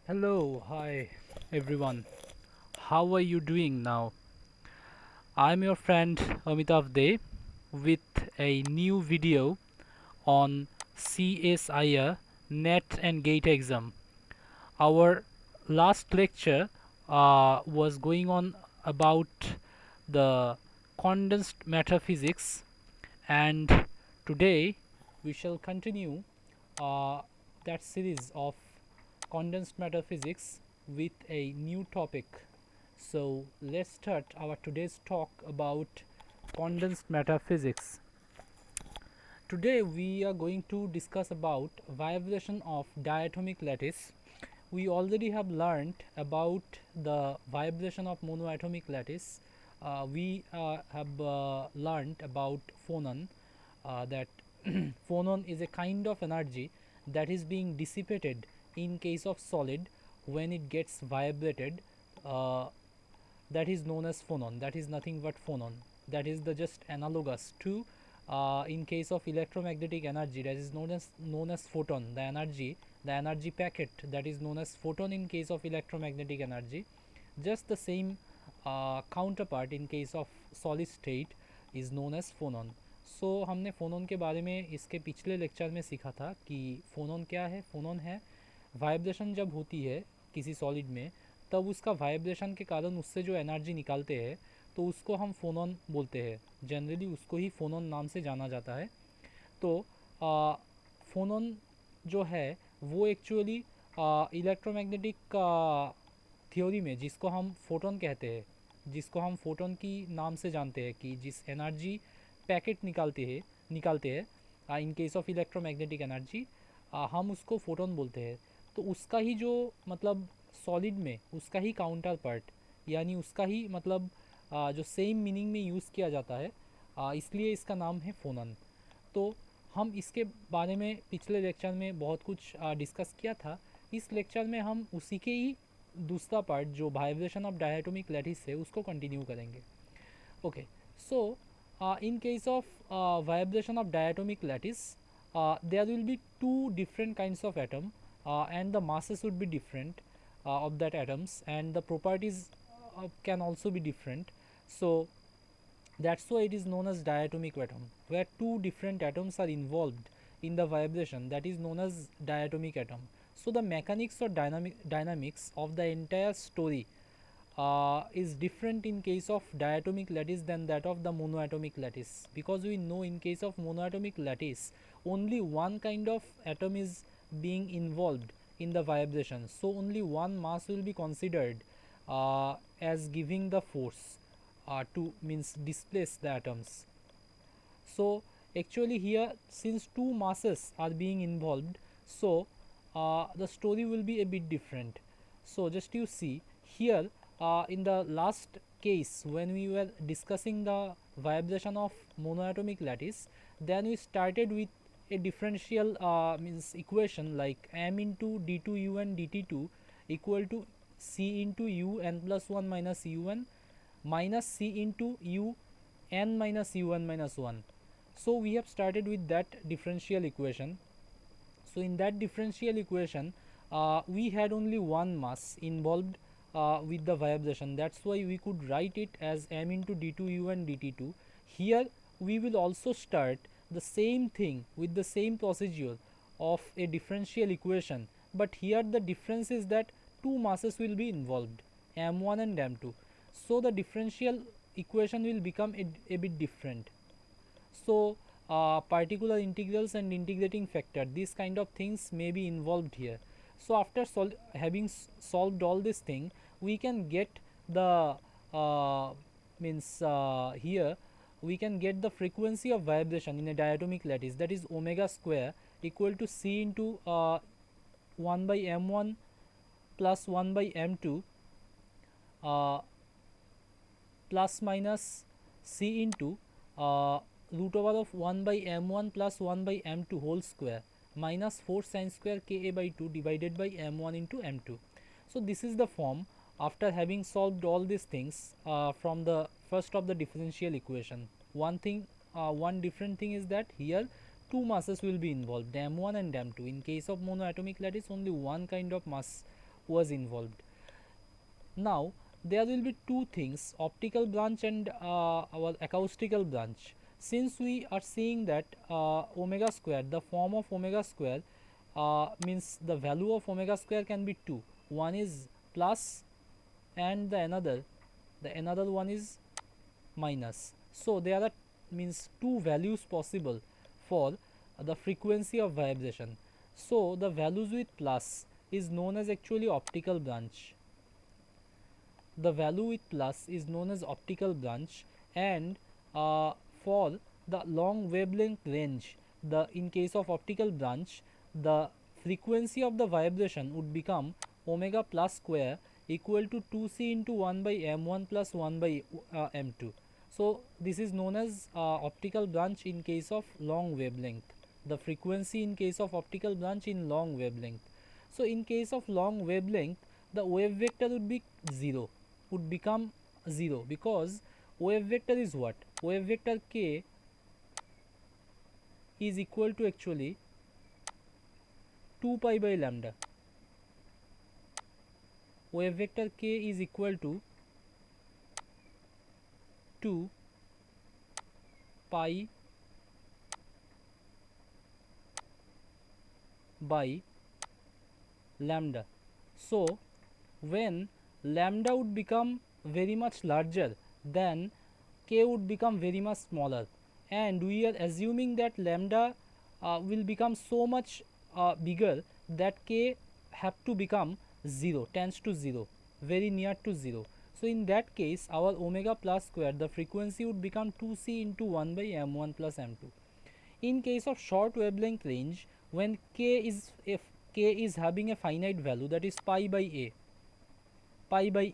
Hello, hi everyone. How are you doing now? I'm your friend Amitav De with a new video on CSIR NET and GATE exam. Our last lecture was going on about the condensed matter physics, and today we shall continue uh, that series of condensed matter physics with a new topic. So let's start our today's talk about condensed matter physics. Today we are going to discuss about vibration of diatomic lattice. We already have learned about the vibration of monoatomic lattice. We have learned about phonon, that phonon is a kind of energy that is being dissipated in case of solid when it gets vibrated. Uh, that is known as phonon. That is nothing but phonon. That is the just analogous to in case of electromagnetic energy, that is known as photon. The energy packet, that is known as photon in case of electromagnetic energy. Just the same counterpart in case of solid state is known as phonon. सो हमने फ़ोनॉन के बारे में इसके पिछले lecture में सीखा था कि फ़ोनॉन क्या है. फ़ोनॉन है वाइब्रेशन जब होती है किसी सॉलिड में, तब उसका वाइब्रेशन के कारण उससे जो एनर्जी निकालते हैं तो उसको हम फोनॉन बोलते हैं. जनरली उसको ही फोनॉन नाम से जाना जाता है. तो फोनॉन जो है वो एक्चुअली इलेक्ट्रोमैग्नेटिक थ्योरी में जिसको हम फोटोन कहते हैं, जिसको हम फोटोन की नाम से जानते हैं कि जिस एनर्जी पैकेट निकालते हैं in case of electromagnetic energy, हम उसको फोटोन बोलते हैं. तो उसका ही जो मतलब सॉलिड में उसका ही काउंटर पार्ट, यानी उसका ही मतलब जो सेम मीनिंग में यूज़ किया जाता है, इसलिए इसका नाम है फोनन. तो हम इसके बारे में पिछले लेक्चर में बहुत कुछ डिस्कस किया था. इस लेक्चर में हम उसी के ही दूसरा पार्ट जो वाइब्रेशन ऑफ डायटोमिक लैटिस है उसको कंटिन्यू करेंगे. Okay, so in case of vibration of diatomic lattice, there will be two different kinds of atom, and the masses would be different of that atoms, and the properties can also be different. So that's why it is known as diatomic atom, where two different atoms are involved in the vibration, that is known as diatomic atom. So the mechanics or dynamics of the entire story is different in case of diatomic lattice than that of the monoatomic lattice, because we know in case of monoatomic lattice only one kind of atom is being involved in the vibration, so only one mass will be considered as giving the force to means displace the atoms. So actually here, since two masses are being involved, so the story will be a bit different. So just you see here, in the last case when we were discussing the vibration of monoatomic lattice, then we started with a differential means equation like m into d2 un dt2 equal to c into u n plus 1 minus un minus c into u n minus un minus 1. So we have started with that differential equation. So in that differential equation, we had only one mass involved with the vibration. That's why we could write it as m into d2 un dt2. Here we will also start the same thing with the same procedure of a differential equation, but here the difference is that two masses will be involved, m1 and m2. So the differential equation will become a bit different. So particular integrals and integrating factor, these kind of things may be involved here. So after having solved all this thing, we can get the means here we can get the frequency of vibration in a diatomic lattice, that is omega square equal to c into 1 by m1 plus 1 by m2 uh, plus minus c into root over of 1 by m1 plus 1 by m2 whole square minus 4 sin square ka by 2 divided by m1 into m2. So this is the form after having solved all these things from the first of the differential equation. One different thing is that here two masses will be involved, m1 and m2. In case of monoatomic lattice, only one kind of mass was involved. Now there will be two things, optical branch and our acoustical branch. Since we are seeing that omega square, the form of omega square means the value of omega square can be two. One is plus and the another one is minus. So there are means two values possible for the frequency of vibration. So the values with plus is known as actually optical branch. The value with plus is known as optical branch, and for the long wavelength range, the in case of optical branch, the frequency of the vibration would become omega plus square equal to 2c into 1 by m1 plus 1 by m2. So this is known as optical branch in case of long wavelength, the frequency in case of optical branch in long wavelength. So in case of long wavelength, the wave vector would be 0, would become 0, because wave vector is what? Wave vector k is equal to actually 2 pi by lambda. Wave vector k is equal to 2 pi by lambda. So when lambda would become very much larger, then k would become very much smaller, and we are assuming that lambda will become so much bigger that k have to become 0, tends to 0, very near to 0. So in that case, our omega plus square, the frequency would become 2c into 1 by m1 plus m2. In case of short wavelength range, when if k is having a finite value, that is pi by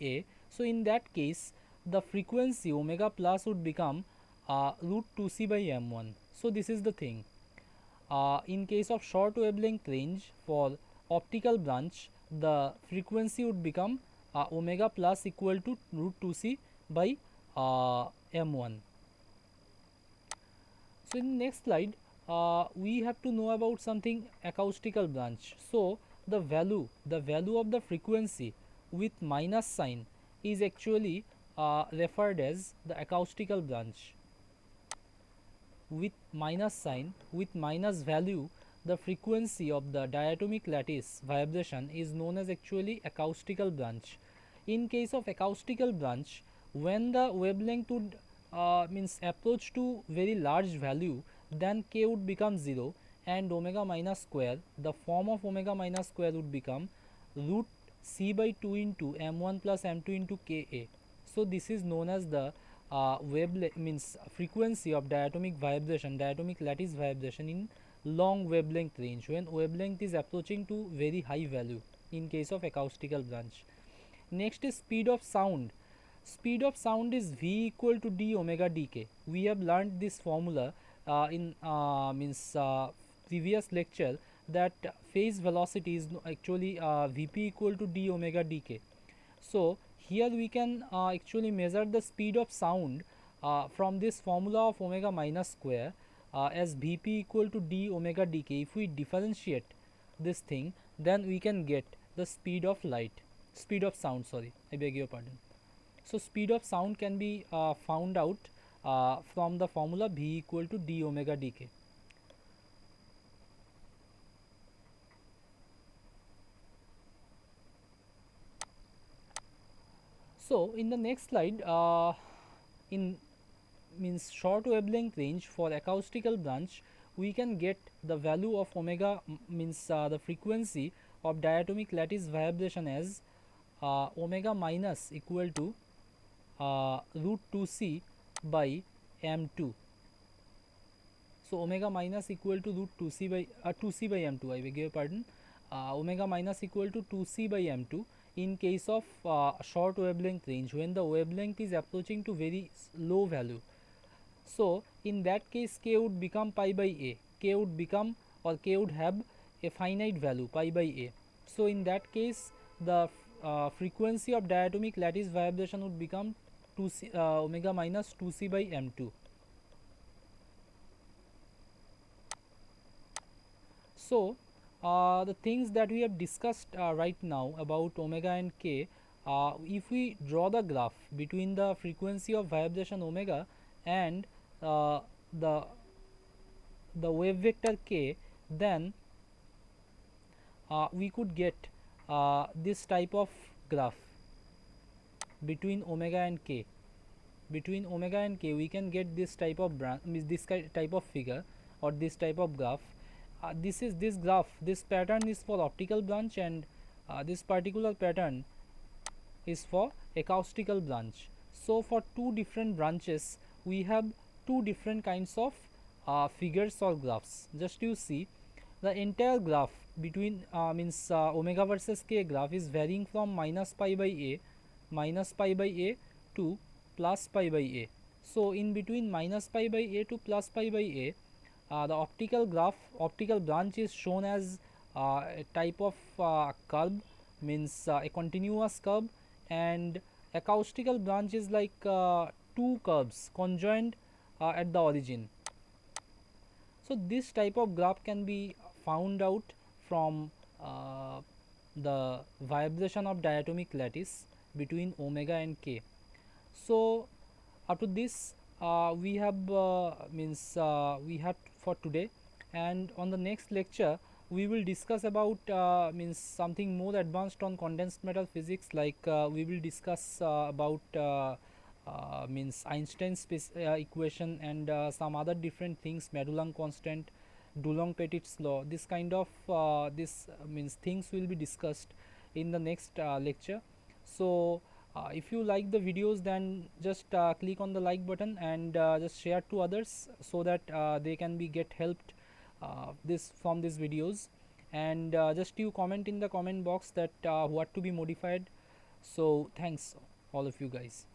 a, so in that case the frequency omega plus would become root 2c by m1. So this is the thing. In case of short wavelength range for optical branch, the frequency would become omega plus equal to root 2c by m1. So in the next slide, we have to know about something acoustical branch. So the value of the frequency with minus sign is actually referred as the acoustical branch. With minus sign, with minus value, the frequency of the diatomic lattice vibration is known as actually acoustical branch. In case of acoustical branch, when the wavelength would means approach to very large value, then k would become 0, and omega minus square, the form of omega minus square would become root c by 2 into m1 plus m2 into ka. So this is known as the wavelength means frequency of diatomic vibration, diatomic lattice vibration in long wavelength range, when wavelength is approaching to very high value in case of acoustical branch. Next is speed of sound. Speed of sound is v equal to d omega dk. We have learned this formula in previous lecture, that phase velocity is actually vp equal to d omega dk. So here we can actually measure the speed of sound from this formula of omega minus square as vp equal to d omega dk. If we differentiate this thing, then we can get the speed of sound, sorry, I beg your pardon. So speed of sound can be found out from the formula v equal to d omega dk. So in the next slide, in means short wavelength range for acoustical branch, we can get the value of omega means the frequency of diatomic lattice vibration as omega minus equal to root 2c by m2. So omega minus equal to root 2c by 2c by m2, I beg your pardon. Omega minus equal to 2c by m2 in case of short wavelength range, when the wavelength is approaching to very low value. So in that case, k would become pi by a. K would become, or k would have a finite value pi by a. So in that case, the frequency of diatomic lattice vibration would become 2c omega minus 2c by m2. So the things that we have discussed right now about omega and k, if we draw the graph between the frequency of vibration omega and uh, the wave vector k, then we could get this type of graph between omega and k. Between omega and k we can get this type of type of figure or this type of graph. This graph, this pattern is for optical branch, and this particular pattern is for acoustical branch. So for two different branches we have two different kinds of figures or graphs. Just you see, the entire graph between omega versus k graph is varying from minus pi by a to plus pi by a. So in between minus pi by a to plus pi by a, the optical branch is shown as a type of curve, means a continuous curve, and acoustical branch is like two curves conjoined at the origin. So this type of graph can be found out from the vibration of diatomic lattice between omega and k. So up to this we have we have for today, and on the next lecture we will discuss about something more advanced on condensed matter physics, like we will discuss about Einstein's equation and some other different things, Madelung constant, Dulong-Petit's law. This kind of things will be discussed in the next lecture. So if you like the videos, then just click on the like button and just share to others, so that they can be get helped this from these videos, and just you comment in the comment box that what to be modified. So thanks all of you guys.